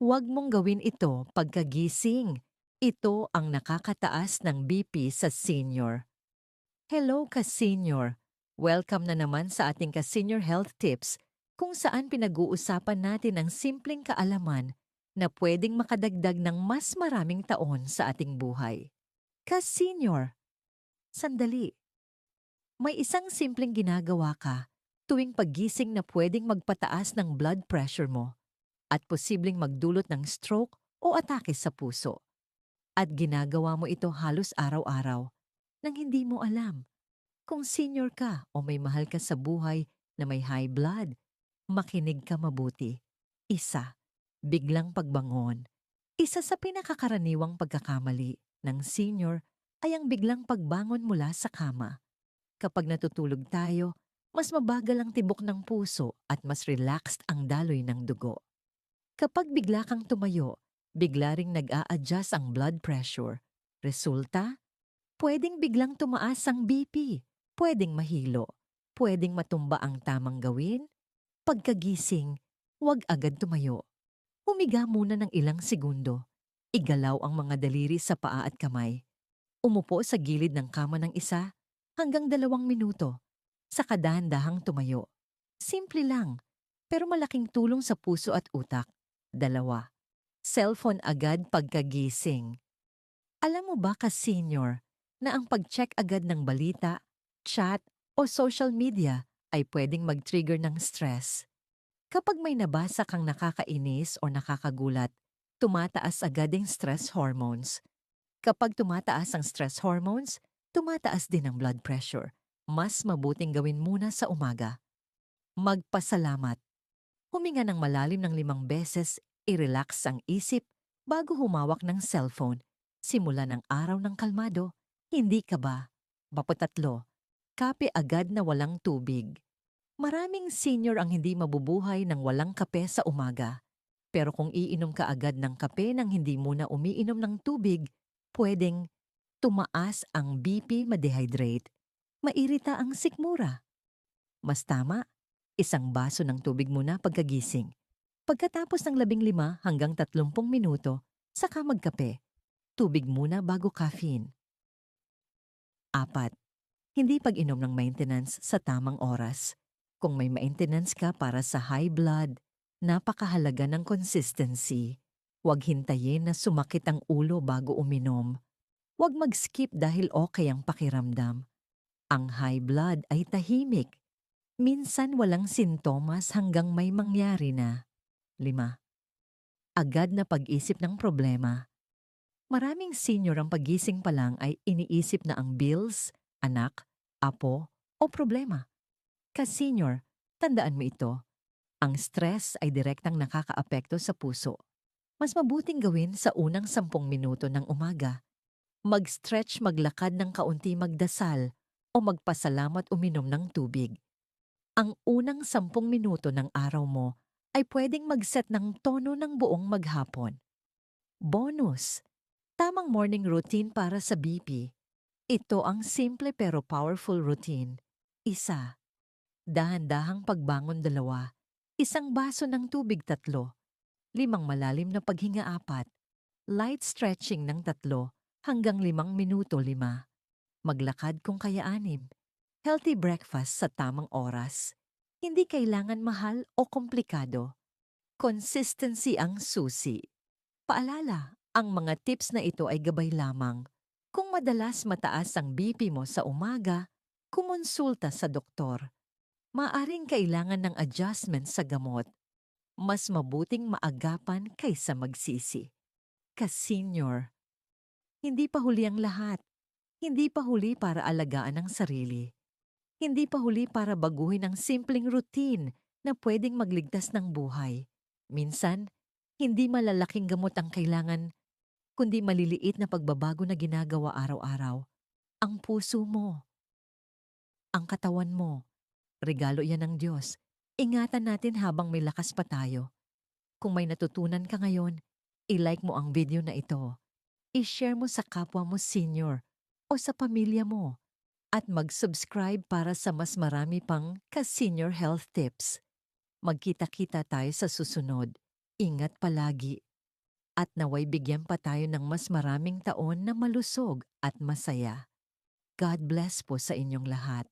Huwag mong gawin ito pagkagising. Ito ang nakakataas ng BP sa senior. Hello ka-senior! Welcome na naman sa ating ka-senior health tips kung saan pinag-uusapan natin ang simpleng kaalaman na pwedeng makadagdag ng mas maraming taon sa ating buhay. Ka-senior, sandali. May isang simpleng ginagawa ka tuwing paggising na pwedeng magpataas ng blood pressure mo at posibleng magdulot ng stroke o atake sa puso. At ginagawa mo ito halos araw-araw nang hindi mo alam. Kung senior ka o may mahal ka sa buhay na may high blood, makinig ka mabuti. Isa, biglang pagbangon. Isa sa pinakakaraniwang pagkakamali ng senior ay ang biglang pagbangon mula sa kama. Kapag natutulog tayo, mas mabagal ang tibok ng puso at mas relaxed ang daloy ng dugo. Kapag bigla kang tumayo, bigla ring nag-a-adjust ang blood pressure. Resulta, pwedeng biglang tumaas ang BP, pwedeng mahilo, pwedeng matumba ang tamang gawin. Pagkagising, huwag agad tumayo. Humiga muna ng ilang segundo. Igalaw ang mga daliri sa paa at kamay. Umupo sa gilid ng kama ng 1 hanggang 2 minuto. Saka dahan-dahang tumayo. Simple lang, pero malaking tulong sa puso at utak. 2, cellphone agad pagkagising. Alam mo ba ka-senior na ang pag-check agad ng balita, chat o social media ay pwedeng mag-trigger ng stress? Kapag may nabasa kang nakakainis o nakakagulat, tumataas agad ang stress hormones. Kapag tumataas ang stress hormones, tumataas din ang blood pressure. Mas mabuting gawin muna sa umaga. Magpasalamat. Huminga ng malalim ng 5 beses, i-relax ang isip bago humawak ng cellphone. Simula ng araw ng kalmado, hindi ka ba? 3, kape agad na walang tubig. Maraming senior ang hindi mabubuhay ng walang kape sa umaga. Pero kung iinom ka agad ng kape nang hindi muna umiinom ng tubig, pwedeng tumaas ang BP, ma-dehydrate, mairita ang sikmura. Mas tama, 1 baso ng tubig muna pagkagising. Pagkatapos ng 15 hanggang 30 minuto, saka magkape. Tubig muna bago caffeine. 4, hindi pag-inom ng maintenance sa tamang oras. Kung may maintenance ka para sa high blood, napakahalaga ng consistency. Huwag hintayin na sumakit ang ulo bago uminom. Huwag mag-skip dahil okay ang pakiramdam. Ang high blood ay tahimik. Minsan walang sintomas hanggang may mangyari na. 5, agad na pag-isip ng problema. Maraming senior ang pagising pa lang ay iniisip na ang bills, anak, apo, o problema. Ka-senior, tandaan mo ito. Ang stress ay direktang nakakaapekto sa puso. Mas mabuting gawin sa unang 10 minuto ng umaga. Mag-stretch, maglakad ng kaunti, magdasal, o magpasalamat uminom ng tubig. Ang unang 10 minuto ng araw mo ay pwedeng mag-set ng tono ng buong maghapon. Bonus! Tamang morning routine para sa BP. Ito ang simple pero powerful routine. 1, dahan-dahang pagbangon 2, 1 baso ng tubig 3, 5 malalim na paghinga 4, light stretching ng 3 hanggang 5 minuto 5, maglakad kung kaya 6, healthy breakfast sa tamang oras. Hindi kailangan mahal o komplikado. Consistency ang susi. Paalala, ang mga tips na ito ay gabay lamang. Kung madalas mataas ang BP mo sa umaga, kumonsulta sa doktor. Maaring kailangan ng adjustment sa gamot. Mas mabuting maagapan kaysa magsisi. Ka-senior, hindi pa huli ang lahat. Hindi pa huli para alagaan ang sarili. Hindi pa huli para baguhin ang simpleng routine na pwedeng magligtas ng buhay. Minsan, hindi malalaking gamot ang kailangan, kundi maliliit na pagbabago na ginagawa araw-araw. Ang puso mo, ang katawan mo, regalo yan ng Diyos. Ingatan natin habang may lakas pa tayo. Kung may natutunan ka ngayon, i-like mo ang video na ito. I-share mo sa kapwa mo senior o sa pamilya mo. At mag-subscribe para sa mas marami pang ka-senior health tips. Magkita-kita tayo sa susunod. Ingat palagi. at naway bigyan pa tayo ng mas maraming taon na malusog at masaya. God bless po sa inyong lahat.